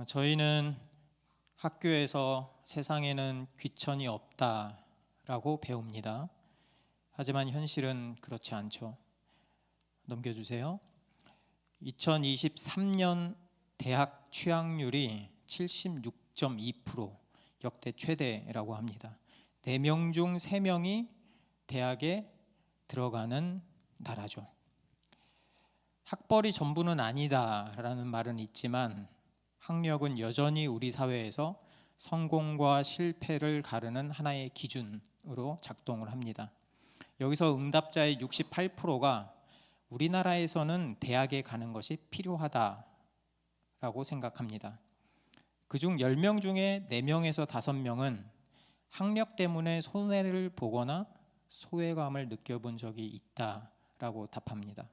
저희는 학교에서 세상에는 귀천이 없다라고 배웁니다. 하지만 현실은 그렇지 않죠. 넘겨주세요. 2023년 대학 취학률이 76.2%, 역대 최대라고 합니다. 4명 중 3명이 대학에 들어가는 나라죠. 학벌이 전부는 아니다라는 말은 있지만 학력은 여전히 우리 사회에서 성공과 실패를 가르는 하나의 기준으로 작동을 합니다. 여기서 응답자의 68%가 우리나라에서는 대학에 가는 것이 필요하다라고 생각합니다. 그중 10명 중에 4명에서 5명은 학력 때문에 손해를 보거나 소외감을 느껴본 적이 있다라고 답합니다.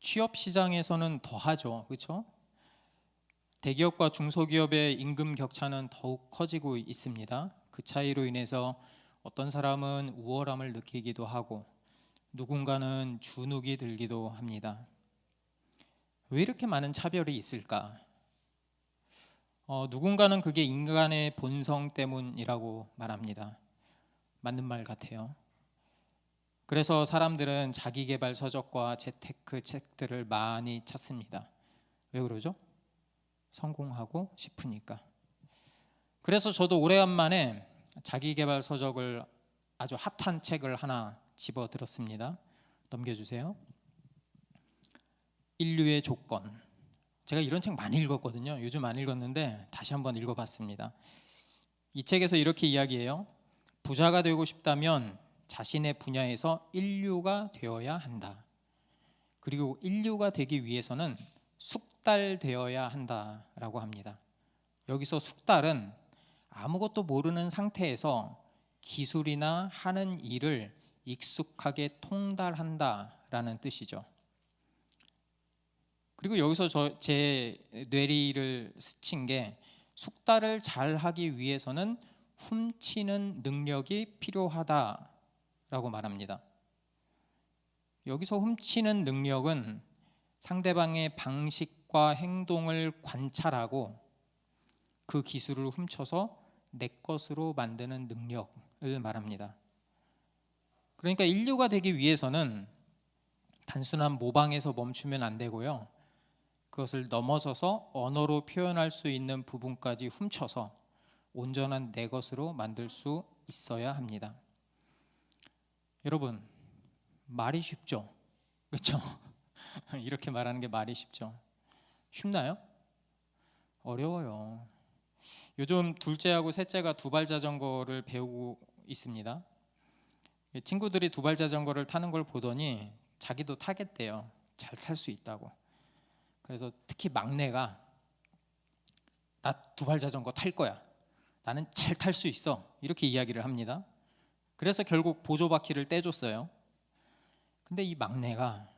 취업 시장에서는 더하죠, 그렇죠? 대기업과 중소기업의 임금 격차는 더욱 커지고 있습니다. 그 차이로 인해서 어떤 사람은 우월함을 느끼기도 하고 누군가는 주눅이 들기도 합니다. 왜 이렇게 많은 차별이 있을까? 누군가는 그게 인간의 본성 때문이라고 말합니다. 맞는 말 같아요. 그래서 사람들은 자기계발 서적과 재테크 책들을 많이 찾습니다. 왜 그러죠? 성공하고 싶으니까. 그래서 저도 오래간만에 자기계발 서적을 아주 핫한 책을 하나 집어들었습니다. 넘겨주세요. 인류의 조건. 제가 이런 책 많이 읽었거든요. 요즘 안 읽었는데 다시 한번 읽어봤습니다. 이 책에서 이렇게 이야기해요. 부자가 되고 싶다면 자신의 분야에서 인류가 되어야 한다. 그리고 인류가 되기 위해서는 숙달되어야 한다라고 합니다. 여기서 숙달은 아무것도 모르는 상태에서 기술이나 하는 일을 익숙하게 통달한다라는 뜻이죠. 그리고 여기서 제 뇌리를 스친 게 숙달을 잘 하기 위해서는 훔치는 능력이 필요하다라고 말합니다. 여기서 훔치는 능력은 상대방의 방식과 행동을 관찰하고 그 기술을 훔쳐서 내 것으로 만드는 능력을 말합니다. 그러니까 인류가 되기 위해서는 단순한 모방에서 멈추면 안 되고요. 그것을 넘어서서 언어로 표현할 수 있는 부분까지 훔쳐서 온전한 내 것으로 만들 수 있어야 합니다. 여러분, 말이 쉽죠? 그렇죠? 이렇게 말하는 게 말이 쉽죠? 쉽나요? 어려워요. 요즘 둘째하고 셋째가 두발 자전거를 배우고 있습니다. 친구들이 두발 자전거를 타는 걸 보더니 자기도 타겠대요. 잘 탈 수 있다고. 그래서 특히 막내가 나 두발 자전거 탈 거야. 나는 잘 탈 수 있어. 이렇게 이야기를 합니다. 그래서 결국 보조바퀴를 떼줬어요. 근데 이 막내가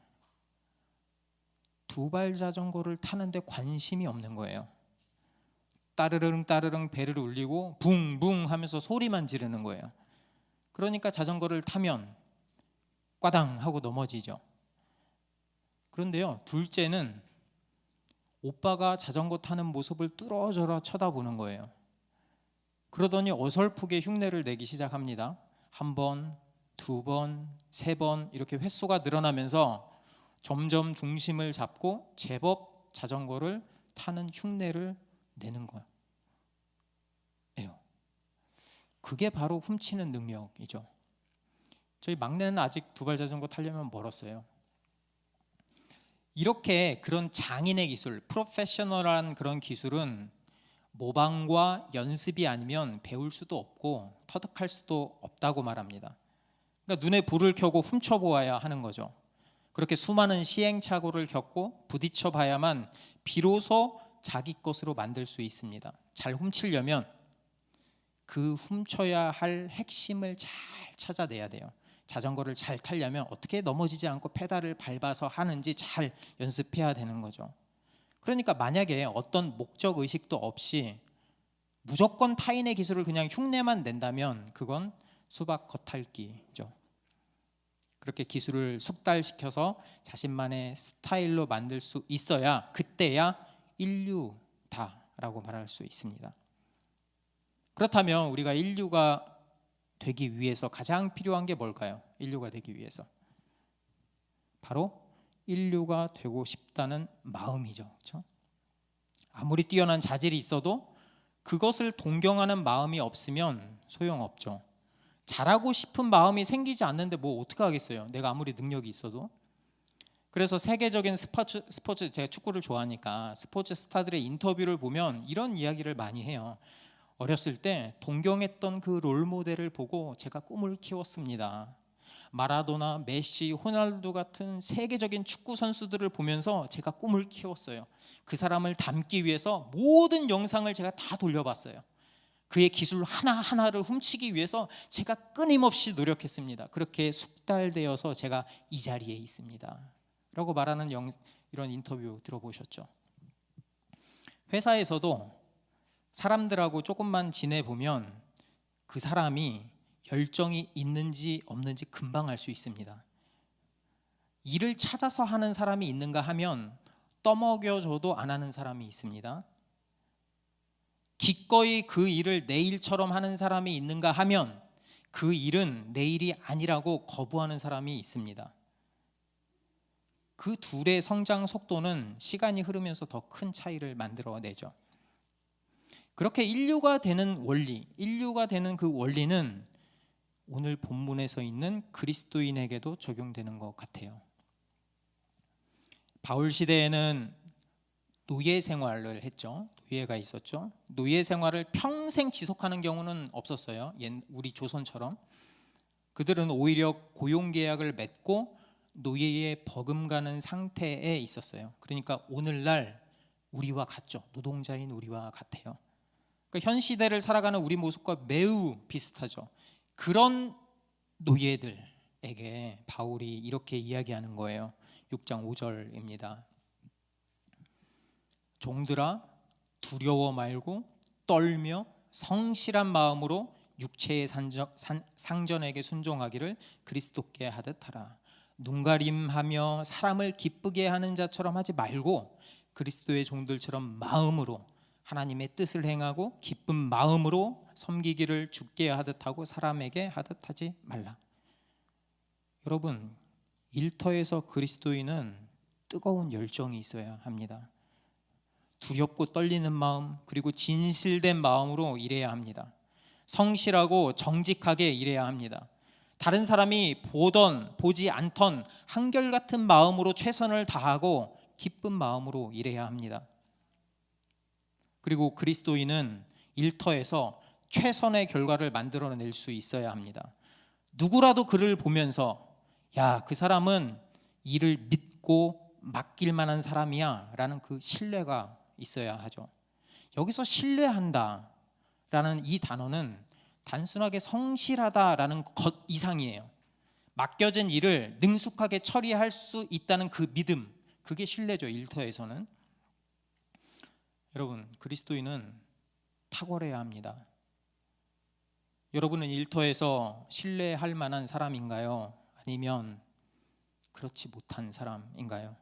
두발 자전거를 타는데 관심이 없는 거예요. 따르릉 따르릉 배를 울리고 붕붕 하면서 소리만 지르는 거예요. 그러니까 자전거를 타면 꽈당 하고 넘어지죠. 그런데요, 둘째는 오빠가 자전거 타는 모습을 뚫어져라 쳐다보는 거예요. 그러더니 어설프게 흉내를 내기 시작합니다. 1번, 2번, 3번 이렇게 횟수가 늘어나면서 점점 중심을 잡고 제법 자전거를 타는 흉내를 내는 거예요. 그게 바로 훔치는 능력이죠. 저희 막내는 아직 두발 자전거 타려면 멀었어요. 이렇게 그런 장인의 기술, 프로페셔널한 그런 기술은 모방과 연습이 아니면 배울 수도 없고 터득할 수도 없다고 말합니다. 그러니까 눈에 불을 켜고 훔쳐보아야 하는 거죠. 그렇게 수많은 시행착오를 겪고 부딪혀 봐야만 비로소 자기 것으로 만들 수 있습니다. 잘 훔치려면 그 훔쳐야 할 핵심을 잘 찾아내야 돼요. 자전거를 잘 타려면 어떻게 넘어지지 않고 페달을 밟아서 하는지 잘 연습해야 되는 거죠. 그러니까 만약에 어떤 목적 의식도 없이 무조건 타인의 기술을 그냥 흉내만 낸다면 그건 수박 겉핥기죠. 그렇게 기술을 숙달시켜서 자신만의 스타일로 만들 수 있어야 그때야 인류다라고 말할 수 있습니다. 그렇다면 우리가 인류가 되기 위해서 가장 필요한 게 뭘까요? 인류가 되기 위해서 바로 인류가 되고 싶다는 마음이죠. 그렇죠? 아무리 뛰어난 자질이 있어도 그것을 동경하는 마음이 없으면 소용없죠. 잘하고 싶은 마음이 생기지 않는데 뭐 어떻게 하겠어요? 내가 아무리 능력이 있어도. 그래서 세계적인 스포츠 제가 축구를 좋아하니까 스포츠 스타들의 인터뷰를 보면 이런 이야기를 많이 해요. 어렸을 때 동경했던 그 롤모델을 보고 제가 꿈을 키웠습니다. 마라도나, 메시, 호날두 같은 세계적인 축구 선수들을 보면서 제가 꿈을 키웠어요. 그 사람을 닮기 위해서 모든 영상을 제가 다 돌려봤어요. 그의 기술 하나하나를 훔치기 위해서 제가 끊임없이 노력했습니다. 그렇게 숙달되어서 제가 이 자리에 있습니다 라고 말하는 이런 인터뷰 들어보셨죠? 회사에서도 사람들하고 조금만 지내보면 그 사람이 열정이 있는지 없는지 금방 알 수 있습니다. 일을 찾아서 하는 사람이 있는가 하면 떠먹여줘도 안 하는 사람이 있습니다. 기꺼이 그 일을 내 일처럼 하는 사람이 있는가 하면 그 일은 내 일이 아니라고 거부하는 사람이 있습니다. 그 둘의 성장 속도는 시간이 흐르면서 더 큰 차이를 만들어내죠. 그렇게 인류가 되는 원리, 인류가 되는 그 원리는 오늘 본문에서 있는 그리스도인에게도 적용되는 것 같아요. 바울 시대에는 노예 생활을 했죠. 노예가 있었죠. 노예 생활을 평생 지속하는 경우는 없었어요. 우리 조선처럼. 그들은 오히려 고용계약을 맺고 노예에 버금가는 상태에 있었어요. 그러니까 오늘날 우리와 같죠. 노동자인 우리와 같아요. 그러니까 현 시대를 살아가는 우리 모습과 매우 비슷하죠. 그런 노예들에게 바울이 이렇게 이야기하는 거예요. 6장 5절입니다. 종들아 두려워 말고 떨며 성실한 마음으로 육체의 상전에게 순종하기를 그리스도께 하듯 하라. 눈가림하며 사람을 기쁘게 하는 자처럼 하지 말고 그리스도의 종들처럼 마음으로 하나님의 뜻을 행하고 기쁜 마음으로 섬기기를 주께 하듯 하고 사람에게 하듯 하지 말라. 여러분, 일터에서 그리스도인은 뜨거운 열정이 있어야 합니다. 두렵고 떨리는 마음, 그리고 진실된 마음으로 일해야 합니다. 성실하고 정직하게 일해야 합니다. 다른 사람이 보던 보지 않던 한결같은 마음으로 최선을 다하고 기쁜 마음으로 일해야 합니다. 그리고 그리스도인은 일터에서 최선의 결과를 만들어낼 수 있어야 합니다. 누구라도 그를 보면서 야, 그 사람은 일을 믿고 맡길 만한 사람이야 라는 그 신뢰가 있어야 하죠. 여기서 신뢰한다 라는 이 단어는 단순하게 성실하다라는 것 이상이에요. 맡겨진 일을 능숙하게 처리할 수 있다는 그 믿음, 그게 신뢰죠. 일터에서는. 여러분, 그리스도인은 탁월해야 합니다. 여러분은 일터에서 신뢰할 만한 사람인가요? 아니면 그렇지 못한 사람인가요?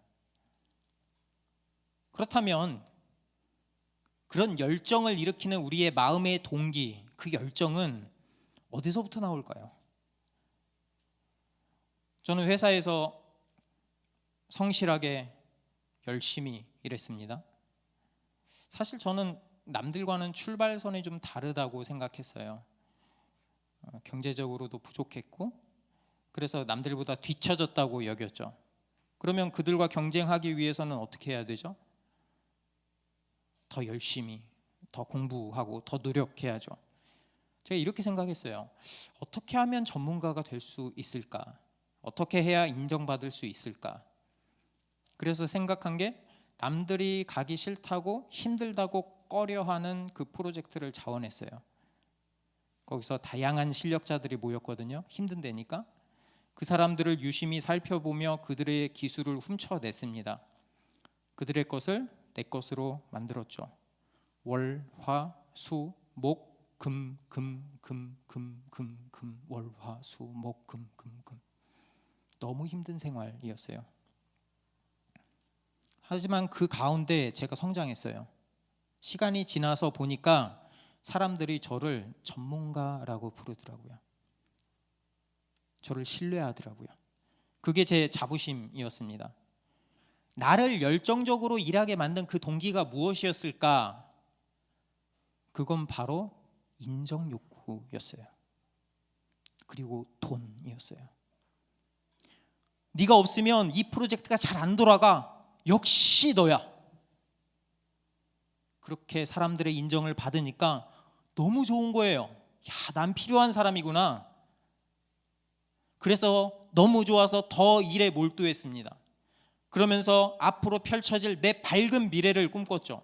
그렇다면 그런 열정을 일으키는 우리의 마음의 동기, 그 열정은 어디서부터 나올까요? 저는 회사에서 성실하게 열심히 일했습니다. 사실 저는 남들과는 출발선이 좀 다르다고 생각했어요. 경제적으로도 부족했고 그래서 남들보다 뒤처졌다고 여겼죠. 그러면 그들과 경쟁하기 위해서는 어떻게 해야 되죠? 더 열심히, 더 공부하고 더 노력해야죠. 제가 이렇게 생각했어요. 어떻게 하면 전문가가 될 수 있을까? 어떻게 해야 인정받을 수 있을까? 그래서 생각한 게 남들이 가기 싫다고 힘들다고 꺼려하는 그 프로젝트를 자원했어요. 거기서 다양한 실력자들이 모였거든요. 힘든 데니까. 그 사람들을 유심히 살펴보며 그들의 기술을 훔쳐냈습니다. 그들의 것을 내 것으로 만들었죠. 월, 화, 수, 목, 금, 월, 화, 수, 목, 금. 너무 힘든 생활이었어요. 하지만 그 가운데 제가 성장했어요. 시간이 지나서 보니까 사람들이 저를 전문가라고 부르더라고요. 저를 신뢰하더라고요. 그게 제 자부심이었습니다. 나를 열정적으로 일하게 만든 그 동기가 무엇이었을까? 그건 바로 인정 욕구였어요. 그리고 돈이었어요. 네가 없으면 이 프로젝트가 잘 안 돌아가. 역시 너야. 그렇게 사람들의 인정을 받으니까 너무 좋은 거예요. 야, 난 필요한 사람이구나. 그래서 너무 좋아서 더 일에 몰두했습니다. 그러면서 앞으로 펼쳐질 내 밝은 미래를 꿈꿨죠.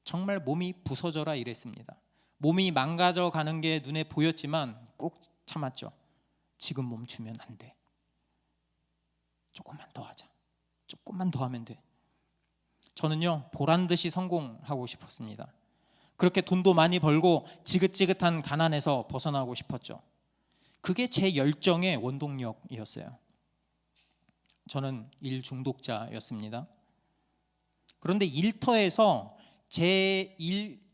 정말 몸이 부서져라 일했습니다. 몸이 망가져 가는 게 눈에 보였지만 꾹 참았죠. 지금 멈추면 안 돼. 조금만 더 하자. 조금만 더 하면 돼. 저는요, 보란 듯이 성공하고 싶었습니다. 그렇게 돈도 많이 벌고 지긋지긋한 가난에서 벗어나고 싶었죠. 그게 제 열정의 원동력이었어요. 저는 일 중독자였습니다. 그런데 일터에서 제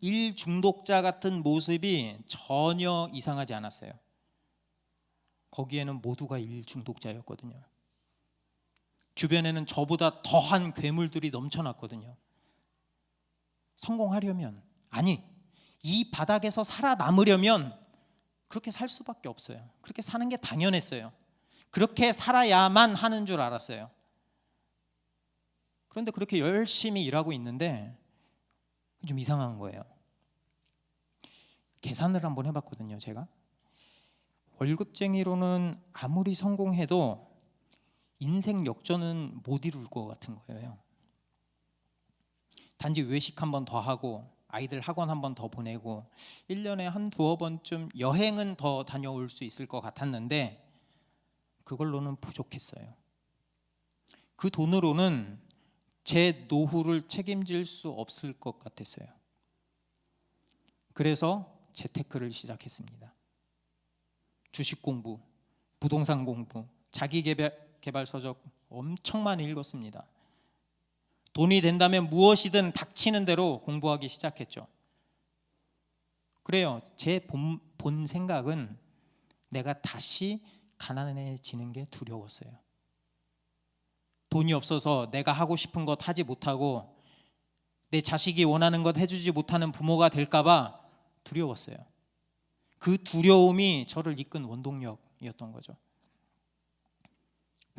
일 중독자 같은 모습이 전혀 이상하지 않았어요. 거기에는 모두가 일 중독자였거든요. 주변에는 저보다 더한 괴물들이 넘쳐났거든요. 성공하려면, 아니, 이 바닥에서 살아남으려면 그렇게 살 수밖에 없어요. 그렇게 사는 게 당연했어요. 그렇게 살아야만 하는 줄 알았어요. 그런데 그렇게 열심히 일하고 있는데 좀 이상한 거예요. 계산을 한번 해봤거든요. 제가 월급쟁이로는 아무리 성공해도 인생 역전은 못 이룰 것 같은 거예요. 단지 외식 한 번 더 하고 아이들 학원 한 번 더 보내고 1년에 한 두어 번쯤 여행은 더 다녀올 수 있을 것 같았는데 그걸로는 부족했어요. 그 돈으로는 제 노후를 책임질 수 없을 것 같았어요. 그래서 재테크를 시작했습니다. 주식 공부, 부동산 공부, 자기개발 서적 엄청 많이 읽었습니다. 돈이 된다면 무엇이든 닥치는 대로 공부하기 시작했죠. 그래요. 제 본 생각은 내가 다시 가난해지는 게 두려웠어요. 돈이 없어서 내가 하고 싶은 것 하지 못하고 내 자식이 원하는 것 해주지 못하는 부모가 될까 봐 두려웠어요. 그 두려움이 저를 이끈 원동력이었던 거죠.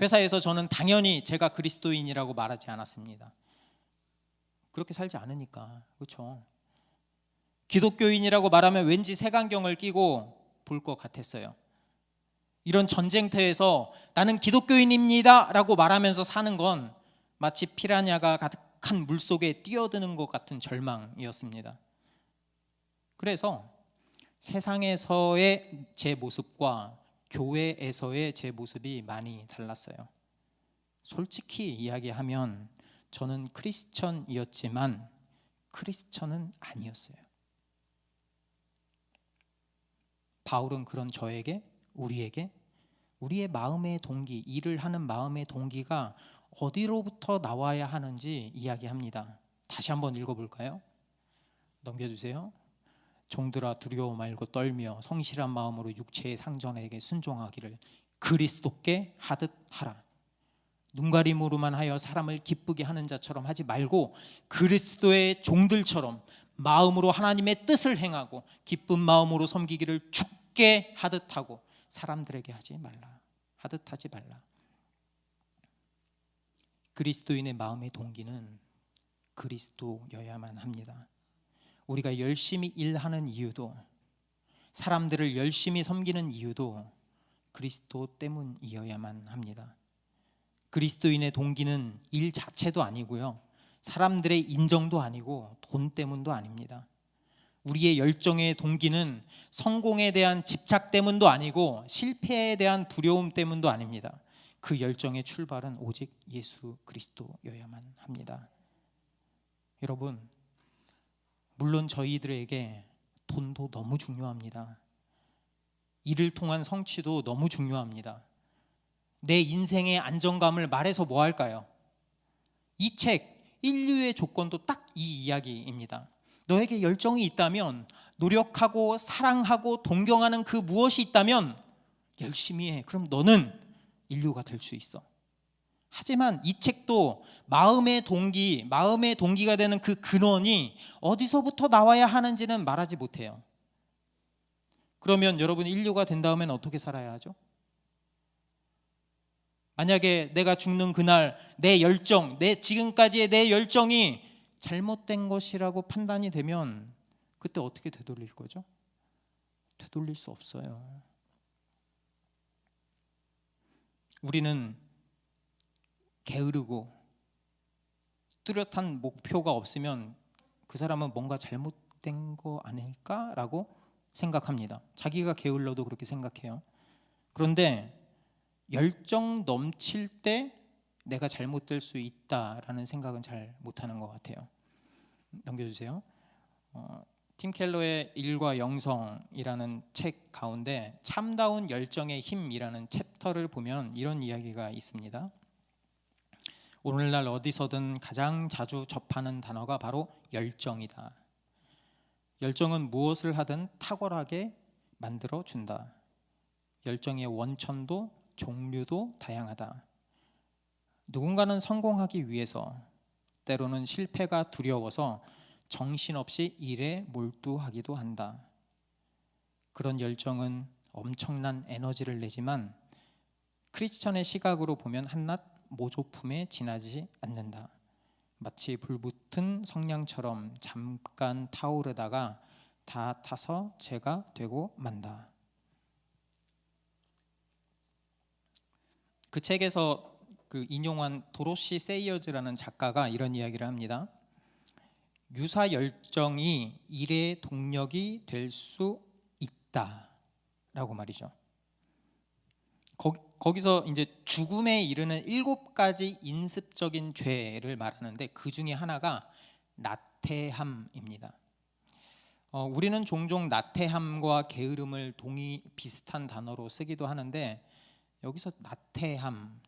회사에서 저는 당연히 제가 그리스도인이라고 말하지 않았습니다. 그렇게 살지 않으니까. 그렇죠? 기독교인이라고 말하면 왠지 색안경을 끼고 볼 것 같았어요. 이런 전쟁터에서 나는 기독교인입니다 라고 말하면서 사는 건 마치 피라냐가 가득한 물속에 뛰어드는 것 같은 절망이었습니다. 그래서 세상에서의 제 모습과 교회에서의 제 모습이 많이 달랐어요. 솔직히 이야기하면 저는 크리스천이었지만 크리스천은 아니었어요. 바울은 그런 저에게, 우리에게 우리의 마음의 동기, 일을 하는 마음의 동기가 어디로부터 나와야 하는지 이야기합니다. 다시 한번 읽어볼까요? 넘겨주세요. 종들아 두려워 말고 떨며 성실한 마음으로 육체의 상전에게 순종하기를 그리스도께 하듯 하라. 눈가림으로만 하여 사람을 기쁘게 하는 자처럼 하지 말고 그리스도의 종들처럼 마음으로 하나님의 뜻을 행하고 기쁜 마음으로 섬기기를 주께 하듯 하고 사람들에게 하지 말라. 하듯 하지 말라. 그리스도인의 마음의 동기는 그리스도여야만 합니다. 우리가 열심히 일하는 이유도, 사람들을 열심히 섬기는 이유도 그리스도 때문이어야만 합니다. 그리스도인의 동기는 일 자체도 아니고요, 사람들의 인정도 아니고 돈 때문도 아닙니다. 우리의 열정의 동기는 성공에 대한 집착 때문도 아니고 실패에 대한 두려움 때문도 아닙니다. 그 열정의 출발은 오직 예수 그리스도여야만 합니다. 여러분, 물론 저희들에게 돈도 너무 중요합니다. 이를 통한 성취도 너무 중요합니다. 내 인생의 안정감을 말해서 뭐 할까요? 이 책 인류의 조건도 딱 이 이야기입니다. 너에게 열정이 있다면, 노력하고 사랑하고 동경하는 그 무엇이 있다면 열심히 해. 그럼 너는 인류가 될 수 있어. 하지만 이 책도 마음의 동기가 되는 그 근원이 어디서부터 나와야 하는지는 말하지 못해요. 그러면 여러분, 인류가 된 다음엔 어떻게 살아야 하죠? 만약에 내가 죽는 그날 내 열정, 지금까지의 내 열정이 잘못된 것이라고 판단이 되면 그때 어떻게 되돌릴 거죠? 되돌릴 수 없어요. 우리는 게으르고 뚜렷한 목표가 없으면 그 사람은 뭔가 잘못된 거 아닐까라고 생각합니다. 자기가 게을러도 그렇게 생각해요. 그런데 열정 넘칠 때 내가 잘못될 수 있다라는 생각은 잘 못하는 것 같아요. 넘겨주세요. 팀 켈러의 일과 영성이라는 책 가운데 참다운 열정의 힘이라는 챕터를 보면 이런 이야기가 있습니다. 오늘날 어디서든 가장 자주 접하는 단어가 바로 열정이다. 열정은 무엇을 하든 탁월하게 만들어준다. 열정의 원천도 종류도 다양하다. 누군가는 성공하기 위해서, 때로는 실패가 두려워서 정신없이 일에 몰두하기도 한다. 그런 열정은 엄청난 에너지를 내지만 크리스천의 시각으로 보면 한낱 모조품에 지나지 않는다. 마치 불붙은 성냥처럼 잠깐 타오르다가 다 타서 재가 되고 만다. 그 책에서 인용한 도로시 세이어즈라는 작가가 이런 이야기를 합니다. 유사 열정이 일의 동력이 될 수 있다라고 말이죠. 거기서 이제 죽음에 이르는 7가지 인습적인 죄를 말하는데 그 중에 하나가 나태함입니다. 우리는 종종 나태함과 게으름을 비슷한 단어로 쓰기도 하는데 여기서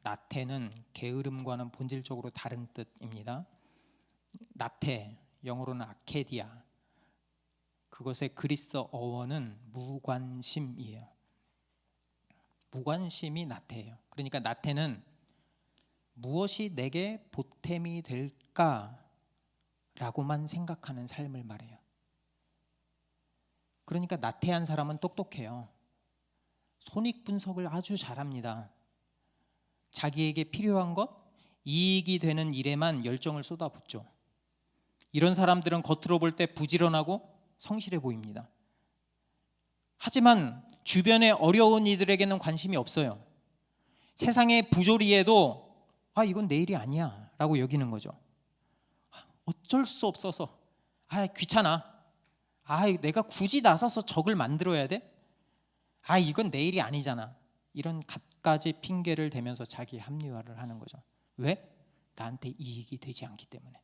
나태는 게으름과는 본질적으로 다른 뜻입니다. 나태, 영어로는 아케디아, 그것의 그리스 어원은 무관심이에요. 무관심이 나태예요. 그러니까 나태는 무엇이 내게 보탬이 될까라고만 생각하는 삶을 말해요. 그러니까 나태한 사람은 똑똑해요. 손익분석을 아주 잘합니다. 자기에게 필요한 것, 이익이 되는 일에만 열정을 쏟아붓죠. 이런 사람들은 겉으로 볼 때 부지런하고 성실해 보입니다. 하지만 주변의 어려운 이들에게는 관심이 없어요. 세상의 부조리에도 이건 내 일이 아니야 라고 여기는 거죠. 어쩔 수 없어서, 귀찮아, 내가 굳이 나서서 적을 만들어야 돼? 이건 내 일이 아니잖아. 이런 갖가지 핑계를 대면서 자기 합리화를 하는 거죠. 왜? 나한테 이익이 되지 않기 때문에.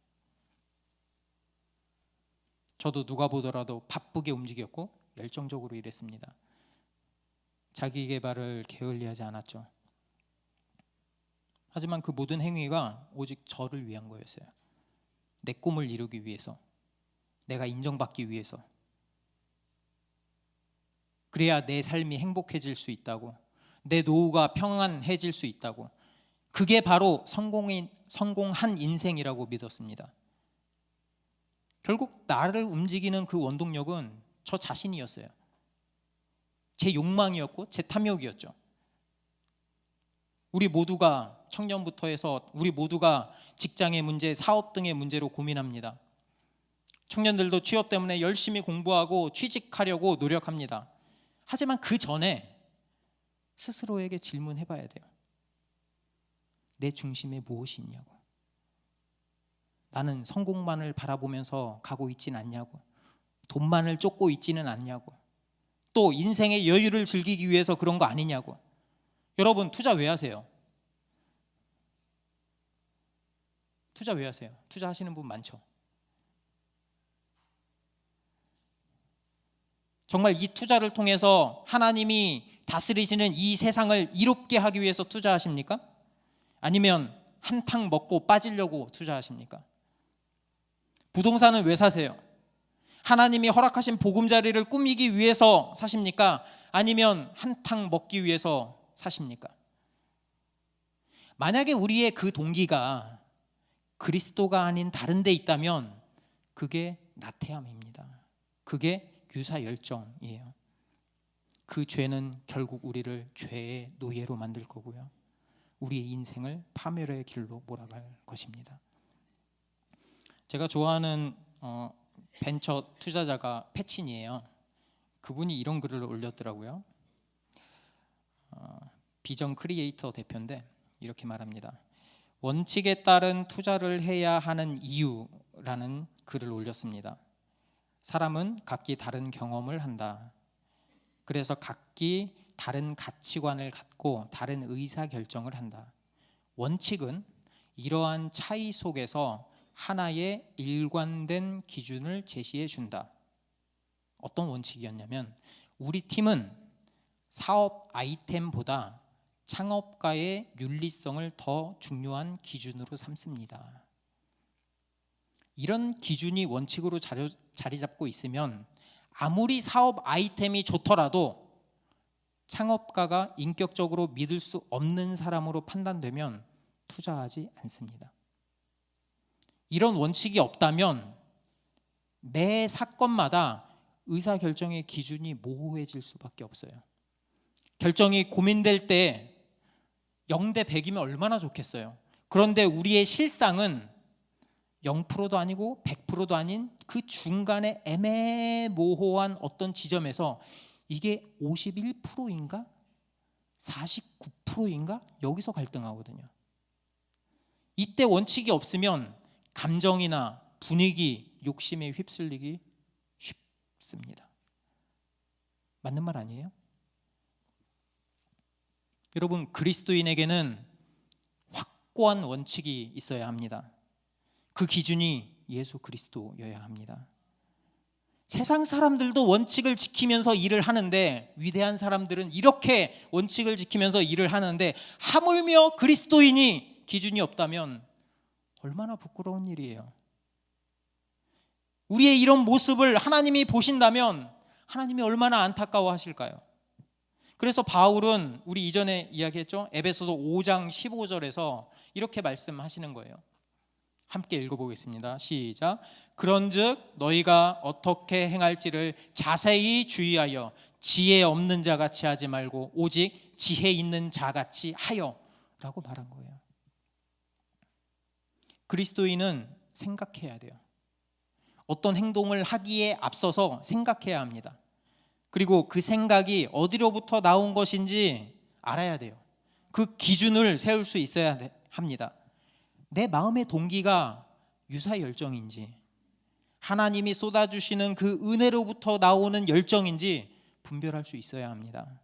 저도 누가 보더라도 바쁘게 움직였고 열정적으로 일했습니다. 자기 개발을 게을리하지 않았죠. 하지만 그 모든 행위가 오직 저를 위한 거였어요. 내 꿈을 이루기 위해서, 내가 인정받기 위해서. 그래야 내 삶이 행복해질 수 있다고, 내 노후가 평안해질 수 있다고. 그게 바로 성공한 인생이라고 믿었습니다. 결국 나를 움직이는 그 원동력은 저 자신이었어요. 제 욕망이었고 제 탐욕이었죠. 우리 모두가 청년부터 해서 우리 모두가 직장의 문제, 사업 등의 문제로 고민합니다. 청년들도 취업 때문에 열심히 공부하고 취직하려고 노력합니다. 하지만 그 전에 스스로에게 질문해 봐야 돼요. 내 중심에 무엇이 있냐고. 나는 성공만을 바라보면서 가고 있진 않냐고. 돈만을 쫓고 있지는 않냐고. 또 인생의 여유를 즐기기 위해서 그런 거 아니냐고. 여러분, 투자 왜 하세요? 투자 왜 하세요? 투자하시는 분 많죠. 정말 이 투자를 통해서 하나님이 다스리시는 이 세상을 이롭게 하기 위해서 투자하십니까? 아니면 한탕 먹고 빠지려고 투자하십니까? 부동산은 왜 사세요? 하나님이 허락하신 보금자리를 꾸미기 위해서 사십니까? 아니면 한탕 먹기 위해서 사십니까? 만약에 우리의 그 동기가 그리스도가 아닌 다른 데 있다면 그게 나태함입니다. 그게 유사열정이에요. 그 죄는 결국 우리를 죄의 노예로 만들 거고요, 우리의 인생을 파멸의 길로 몰아갈 것입니다. 제가 좋아하는 벤처 투자자가 패친이에요. 그분이 이런 글을 올렸더라고요. 비전 크리에이터 대표인데 이렇게 말합니다. 원칙에 따른 투자를 해야 하는 이유라는 글을 올렸습니다. 사람은 각기 다른 경험을 한다. 그래서 각기 다른 가치관을 갖고 다른 의사결정을 한다. 원칙은 이러한 차이 속에서 하나의 일관된 기준을 제시해 준다. 어떤 원칙이었냐면, 우리 팀은 사업 아이템보다 창업가의 윤리성을 더 중요한 기준으로 삼습니다. 이런 기준이 원칙으로 자리 잡고 있으면 아무리 사업 아이템이 좋더라도 창업가가 인격적으로 믿을 수 없는 사람으로 판단되면 투자하지 않습니다. 이런 원칙이 없다면 매 사건마다 의사결정의 기준이 모호해질 수밖에 없어요. 결정이 고민될 때 0대 100이면 얼마나 좋겠어요. 그런데 우리의 실상은 0%도 아니고 100%도 아닌 그 중간에 애매모호한 어떤 지점에서 이게 51%인가 49%인가 여기서 갈등하거든요. 이때 원칙이 없으면 감정이나 분위기, 욕심에 휩쓸리기 쉽습니다. 맞는 말 아니에요? 여러분, 그리스도인에게는 확고한 원칙이 있어야 합니다. 그 기준이 예수 그리스도여야 합니다. 세상 사람들도 원칙을 지키면서 일을 하는데, 위대한 사람들은 이렇게 원칙을 지키면서 일을 하는데, 하물며 그리스도인이 기준이 없다면 얼마나 부끄러운 일이에요. 우리의 이런 모습을 하나님이 보신다면 하나님이 얼마나 안타까워하실까요? 그래서 바울은 우리 이전에 이야기했죠. 에베소서 5장 15절에서 이렇게 말씀하시는 거예요. 함께 읽어보겠습니다. 시작. 그런즉 너희가 어떻게 행할지를 자세히 주의하여 지혜 없는 자같이 하지 말고 오직 지혜 있는 자같이 하여 라고 말한 거예요. 그리스도인은 생각해야 돼요. 어떤 행동을 하기에 앞서서 생각해야 합니다. 그리고 그 생각이 어디로부터 나온 것인지 알아야 돼요. 그 기준을 세울 수 있어야 합니다. 내 마음의 동기가 유사열정인지, 하나님이 쏟아주시는 그 은혜로부터 나오는 열정인지 분별할 수 있어야 합니다.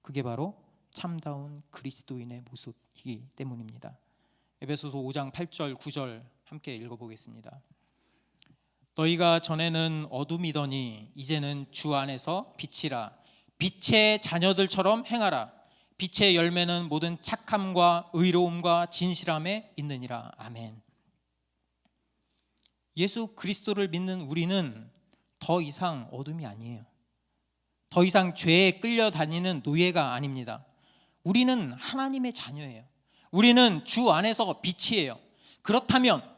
그게 바로 참다운 그리스도인의 모습이기 때문입니다. 에베소서 5장 8절 9절 함께 읽어보겠습니다. 너희가 전에는 어둠이더니 이제는 주 안에서 빛이라. 빛의 자녀들처럼 행하라. 빛의 열매는 모든 착함과 의로움과 진실함에 있느니라. 아멘. 예수 그리스도를 믿는 우리는 더 이상 어둠이 아니에요. 더 이상 죄에 끌려다니는 노예가 아닙니다. 우리는 하나님의 자녀예요. 우리는 주 안에서 빛이에요. 그렇다면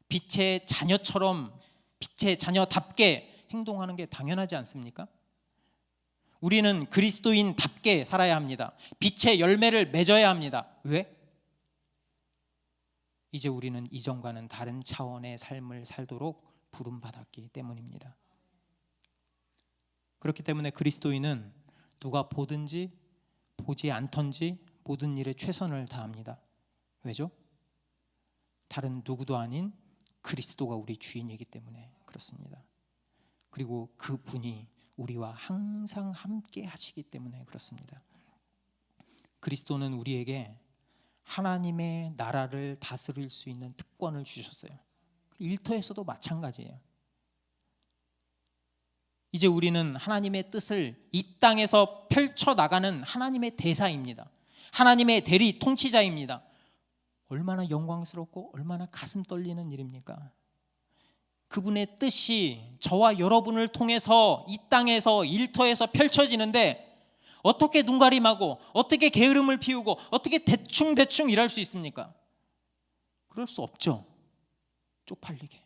빛의 자녀처럼, 빛의 자녀답게 행동하는 게 당연하지 않습니까? 우리는 그리스도인답게 살아야 합니다. 빛의 열매를 맺어야 합니다. 왜? 이제 우리는 이전과는 다른 차원의 삶을 살도록 부름받았기 때문입니다. 그렇기 때문에 그리스도인은 누가 보든지 보지 않던지 모든 일에 최선을 다합니다. 왜죠? 다른 누구도 아닌 그리스도가 우리 주인이기 때문에 그렇습니다. 그리고 그분이 우리와 항상 함께 하시기 때문에 그렇습니다. 그리스도는 우리에게 하나님의 나라를 다스릴 수 있는 특권을 주셨어요. 일터에서도 마찬가지예요. 이제 우리는 하나님의 뜻을 이 땅에서 펼쳐나가는 하나님의 대사입니다. 하나님의 대리 통치자입니다. 얼마나 영광스럽고 얼마나 가슴 떨리는 일입니까? 그분의 뜻이 저와 여러분을 통해서 이 땅에서 일터에서 펼쳐지는데 어떻게 눈가림하고 어떻게 게으름을 피우고 어떻게 대충 일할 수 있습니까? 그럴 수 없죠. 쪽팔리게.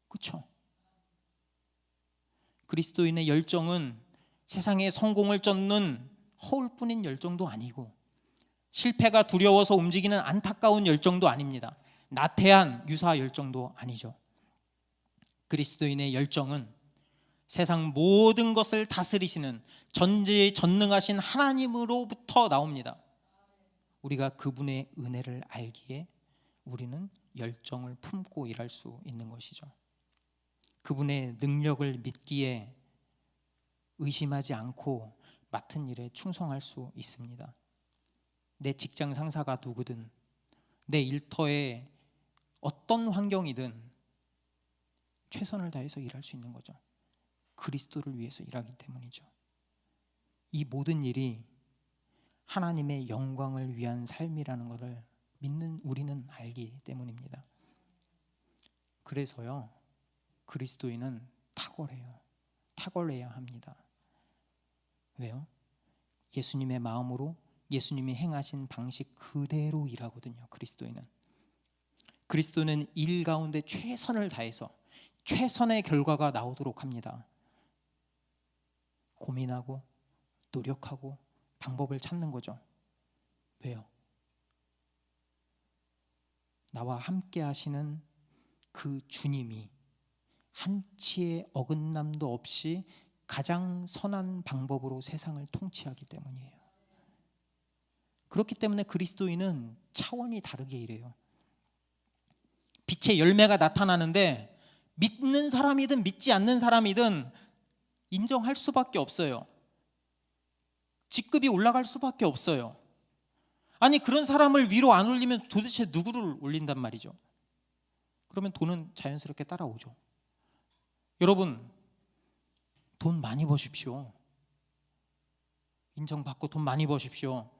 그렇죠? 그리스도인의 열정은 세상의 성공을 쫓는 허울뿐인 열정도 아니고 실패가 두려워서 움직이는 안타까운 열정도 아닙니다. 나태한 유사 열정도 아니죠. 그리스도인의 열정은 세상 모든 것을 다스리시는 전지전능하신 하나님으로부터 나옵니다. 우리가 그분의 은혜를 알기에 우리는 열정을 품고 일할 수 있는 것이죠. 그분의 능력을 믿기에 의심하지 않고 맡은 일에 충성할 수 있습니다. 내 직장 상사가 누구든 내 일터에 어떤 환경이든 최선을 다해서 일할 수 있는 거죠. 그리스도를 위해서 일하기 때문이죠. 이 모든 일이 하나님의 영광을 위한 삶이라는 것을 믿는 우리는 알기 때문입니다. 그래서요, 그리스도인은 탁월해야 합니다. 왜요? 예수님의 마음으로 예수님이 행하신 방식 그대로 일하거든요. 그리스도는 일 가운데 최선을 다해서 최선의 결과가 나오도록 합니다. 고민하고 노력하고 방법을 찾는 거죠. 왜요? 나와 함께 하시는 그 주님이 한치의 어긋남도 없이 가장 선한 방법으로 세상을 통치하기 때문이에요. 그렇기 때문에 그리스도인은 차원이 다르게 일해요. 빛의 열매가 나타나는데 믿는 사람이든 믿지 않는 사람이든 인정할 수밖에 없어요. 직급이 올라갈 수밖에 없어요. 아니, 그런 사람을 위로 안 올리면 도대체 누구를 올린단 말이죠? 그러면 돈은 자연스럽게 따라오죠. 여러분, 돈 많이 버십시오. 인정받고 돈 많이 버십시오.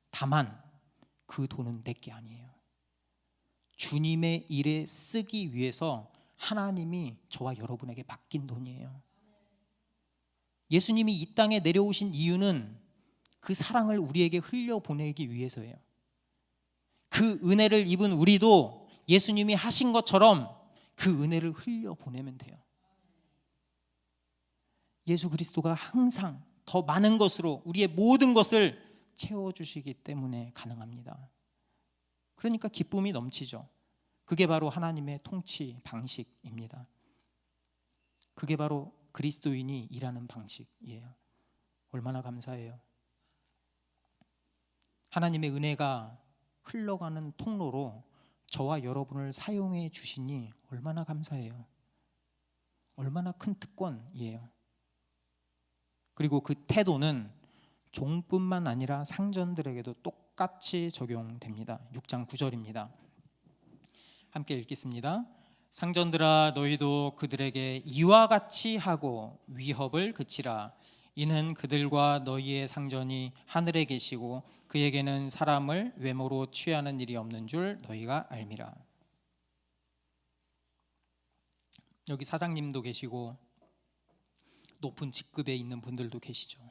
다만 그 돈은 내게 아니에요. 주님의 일에 쓰기 위해서 하나님이 저와 여러분에게 맡긴 돈이에요. 예수님이 이 땅에 내려오신 이유는 그 사랑을 우리에게 흘려보내기 위해서예요. 그 은혜를 입은 우리도 예수님이 하신 것처럼 그 은혜를 흘려보내면 돼요. 예수 그리스도가 항상 더 많은 것으로 우리의 모든 것을 채워주시기 때문에 가능합니다. 그러니까 기쁨이 넘치죠. 그게 바로 하나님의 통치 방식입니다. 그게 바로 그리스도인이 일하는 방식이에요. 얼마나 감사해요. 하나님의 은혜가 흘러가는 통로로 저와 여러분을 사용해 주시니 얼마나 감사해요. 얼마나 큰 특권이에요. 그리고 그 태도는 종뿐만 아니라 상전들에게도 똑같이 적용됩니다. 6장 9절입니다. 함께 읽겠습니다. 상전들아, 너희도 그들에게 이와 같이 하고 위협을 그치라. 이는 그들과 너희의 상전이 하늘에 계시고 그에게는 사람을 외모로 취하는 일이 없는 줄 너희가 알미라. 여기 사장님도 계시고 높은 직급에 있는 분들도 계시죠.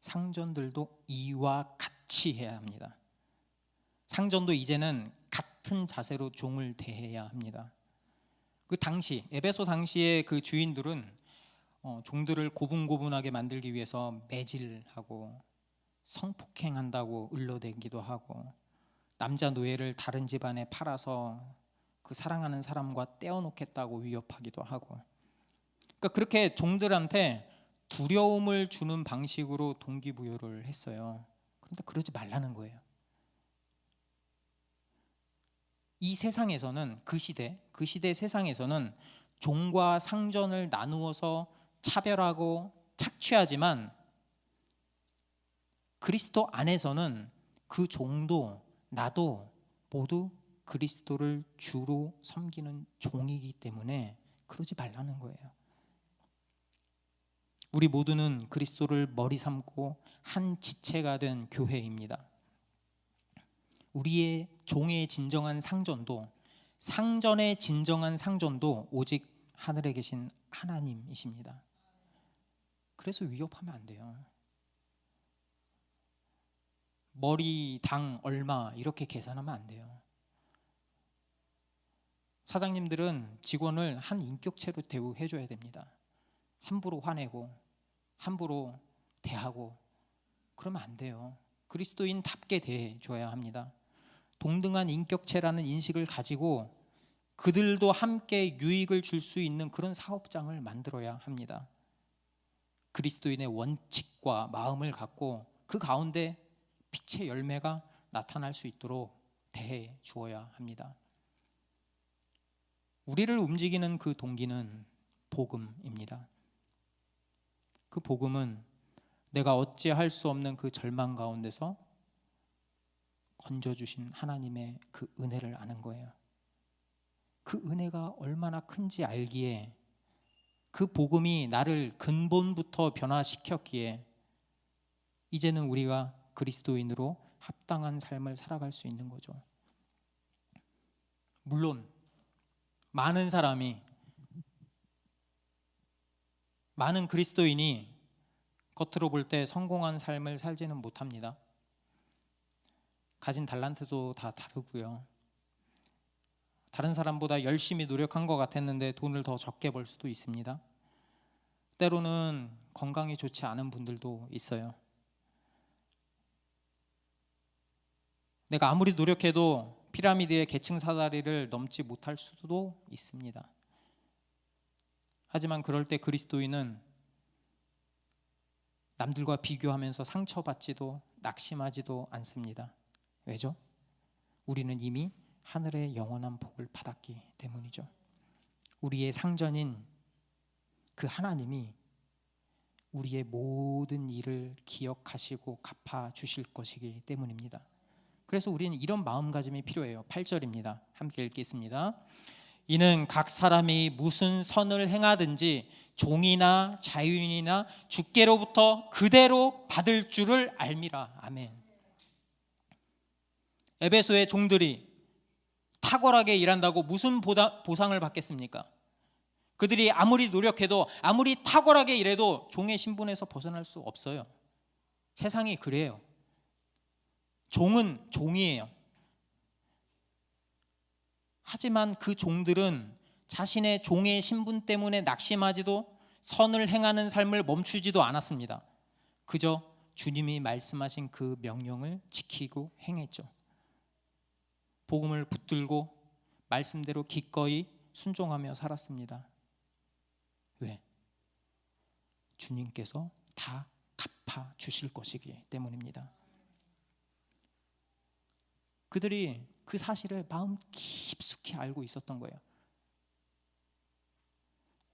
상전들도 이와 같이 해야 합니다. 상전도 이제는 같은 자세로 종을 대해야 합니다. 그 당시 에베소 당시의 그 주인들은 종들을 고분고분하게 만들기 위해서 매질하고 성폭행한다고 을러대기도 하고 남자 노예를 다른 집안에 팔아서 그 사랑하는 사람과 떼어놓겠다고 위협하기도 하고, 그러니까 그렇게 종들한테 두려움을 주는 방식으로 동기부여를 했어요. 그런데 그러지 말라는 거예요. 이 세상에서는 그 시대 세상에서는 종과 상전을 나누어서 차별하고 착취하지만 그리스도 안에서는 그 종도 나도 모두 그리스도를 주로 섬기는 종이기 때문에 그러지 말라는 거예요. 우리 모두는 그리스도를 머리 삼고 한 지체가 된 교회입니다. 우리의 종의 진정한 상전도, 상전의 진정한 상전도 오직 하늘에 계신 하나님이십니다. 그래서 위협하면 안 돼요. 머리 당 얼마 이렇게 계산하면 안 돼요. 사장님들은 직원을 한 인격체로 대우해 줘야 됩니다. 함부로 화내고 함부로 대하고 그러면 안 돼요. 그리스도인답게 대해줘야 합니다. 동등한 인격체라는 인식을 가지고 그들도 함께 유익을 줄 수 있는 그런 사업장을 만들어야 합니다. 그리스도인의 원칙과 마음을 갖고 그 가운데 빛의 열매가 나타날 수 있도록 대해 주어야 합니다. 우리를 움직이는 그 동기는 복음입니다. 그 복음은 내가 어찌할 수 없는 그 절망 가운데서 건져주신 하나님의 그 은혜를 아는 거예요. 그 은혜가 얼마나 큰지 알기에, 그 복음이 나를 근본부터 변화시켰기에 이제는 우리가 그리스도인으로 합당한 삶을 살아갈 수 있는 거죠. 물론 많은 사람이, 많은 그리스도인이 겉으로 볼 때 성공한 삶을 살지는 못합니다. 가진 달란트도 다 다르고요. 다른 사람보다 열심히 노력한 것 같았는데 돈을 더 적게 벌 수도 있습니다. 때로는 건강이 좋지 않은 분들도 있어요. 내가 아무리 노력해도 피라미드의 계층 사다리를 넘지 못할 수도 있습니다. 하지만 그럴 때 그리스도인은 남들과 비교하면서 상처받지도 낙심하지도 않습니다. 왜죠? 우리는 이미 하늘의 영원한 복을 받았기 때문이죠. 우리의 상전인 그 하나님이 우리의 모든 일을 기억하시고 갚아주실 것이기 때문입니다. 그래서 우리는 이런 마음가짐이 필요해요. 8절입니다. 함께 읽겠습니다. 이는 각 사람이 무슨 선을 행하든지 종이나 자유인이나 주께로부터 그대로 받을 줄을 알미라. 아멘. 에베소의 종들이 탁월하게 일한다고 무슨 보상을 받겠습니까? 그들이 아무리 노력해도, 아무리 탁월하게 일해도 종의 신분에서 벗어날 수 없어요. 세상이 그래요. 종은 종이에요. 하지만 그 종들은 자신의 종의 신분 때문에 낙심하지도 선을 행하는 삶을 멈추지도 않았습니다. 그저 주님이 말씀하신 그 명령을 지키고 행했죠. 복음을 붙들고 말씀대로 기꺼이 순종하며 살았습니다. 왜? 주님께서 다 갚아 주실 것이기 때문입니다. 그들이 그 사실을 마음 깊숙이 알고 있었던 거예요.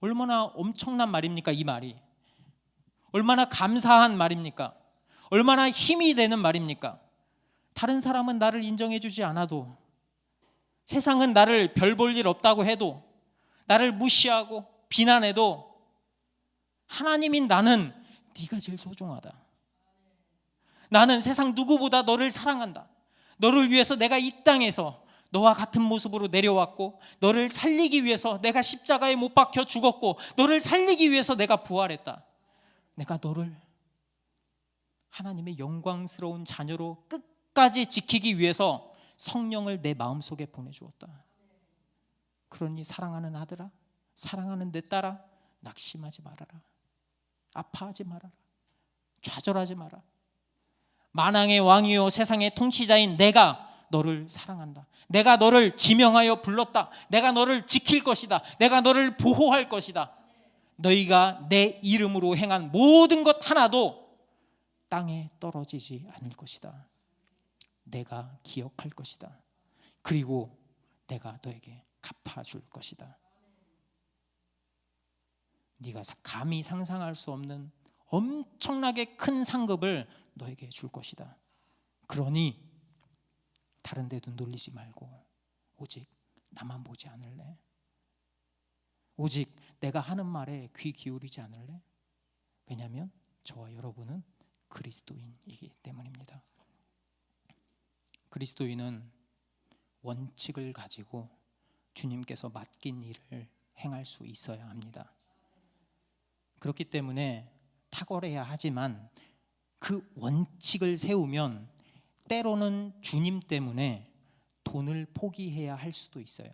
얼마나 엄청난 말입니까? 이 말이 얼마나 감사한 말입니까? 얼마나 힘이 되는 말입니까? 다른 사람은 나를 인정해 주지 않아도, 세상은 나를 별 볼 일 없다고 해도, 나를 무시하고 비난해도 하나님인 나는 네가 제일 소중하다. 나는 세상 누구보다 너를 사랑한다. 너를 위해서 내가 이 땅에서 너와 같은 모습으로 내려왔고, 너를 살리기 위해서 내가 십자가에 못 박혀 죽었고, 너를 살리기 위해서 내가 부활했다. 내가 너를 하나님의 영광스러운 자녀로 끝까지 지키기 위해서 성령을 내 마음속에 보내주었다. 그러니 사랑하는 아들아, 사랑하는 내 딸아, 낙심하지 말아라. 아파하지 말아라. 좌절하지 마라. 만왕의 왕이요 세상의 통치자인 내가 너를 사랑한다. 내가 너를 지명하여 불렀다. 내가 너를 지킬 것이다. 내가 너를 보호할 것이다. 너희가 내 이름으로 행한 모든 것 하나도 땅에 떨어지지 않을 것이다. 내가 기억할 것이다. 그리고 내가 너에게 갚아줄 것이다. 네가 감히 상상할 수 없는 엄청나게 큰 상급을 너에게 줄 것이다. 그러니 다른 데 눈 돌리지 말고 오직 나만 보지 않을래? 오직 내가 하는 말에 귀 기울이지 않을래? 왜냐하면 저와 여러분은 그리스도인이기 때문입니다. 그리스도인은 원칙을 가지고 주님께서 맡긴 일을 행할 수 있어야 합니다. 그렇기 때문에 탁월해야 하지만 그 원칙을 세우면 때로는 주님 때문에 돈을 포기해야 할 수도 있어요.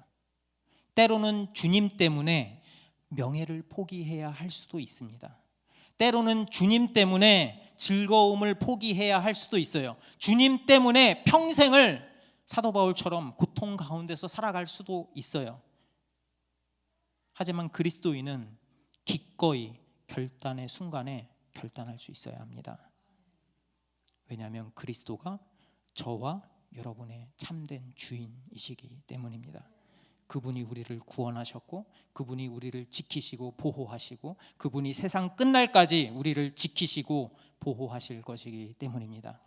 때로는 주님 때문에 명예를 포기해야 할 수도 있습니다. 때로는 주님 때문에 즐거움을 포기해야 할 수도 있어요. 주님 때문에 평생을 사도 바울처럼 고통 가운데서 살아갈 수도 있어요. 하지만 그리스도인은 기꺼이 결단의 순간에 결단할 수 있어야 합니다. 왜냐하면 그리스도가 저와 여러분의 참된 주인이시기 때문입니다. 그분이 우리를 구원하셨고, 그분이 우리를 지키시고 보호하시고, 그분이 세상 끝날까지 우리를 지키시고 보호하실 것이기 때문입니다.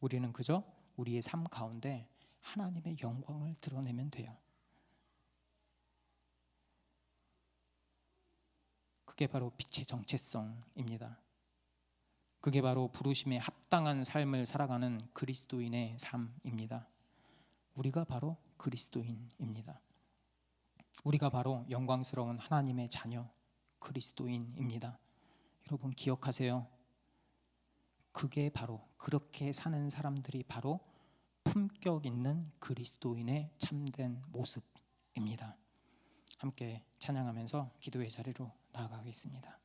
우리는 그저 우리의 삶 가운데 하나님의 영광을 드러내면 돼요. 그게 바로 빛의 정체성입니다. 그게 바로 부르심에 합당한 삶을 살아가는 그리스도인의 삶입니다. 우리가 바로 그리스도인입니다. 우리가 바로 영광스러운 하나님의 자녀 그리스도인입니다. 여러분 기억하세요. 그게 바로, 그렇게 사는 사람들이 바로 품격 있는 그리스도인의 참된 모습입니다. 함께 찬양하면서 기도의 자리로 나아가겠습니다.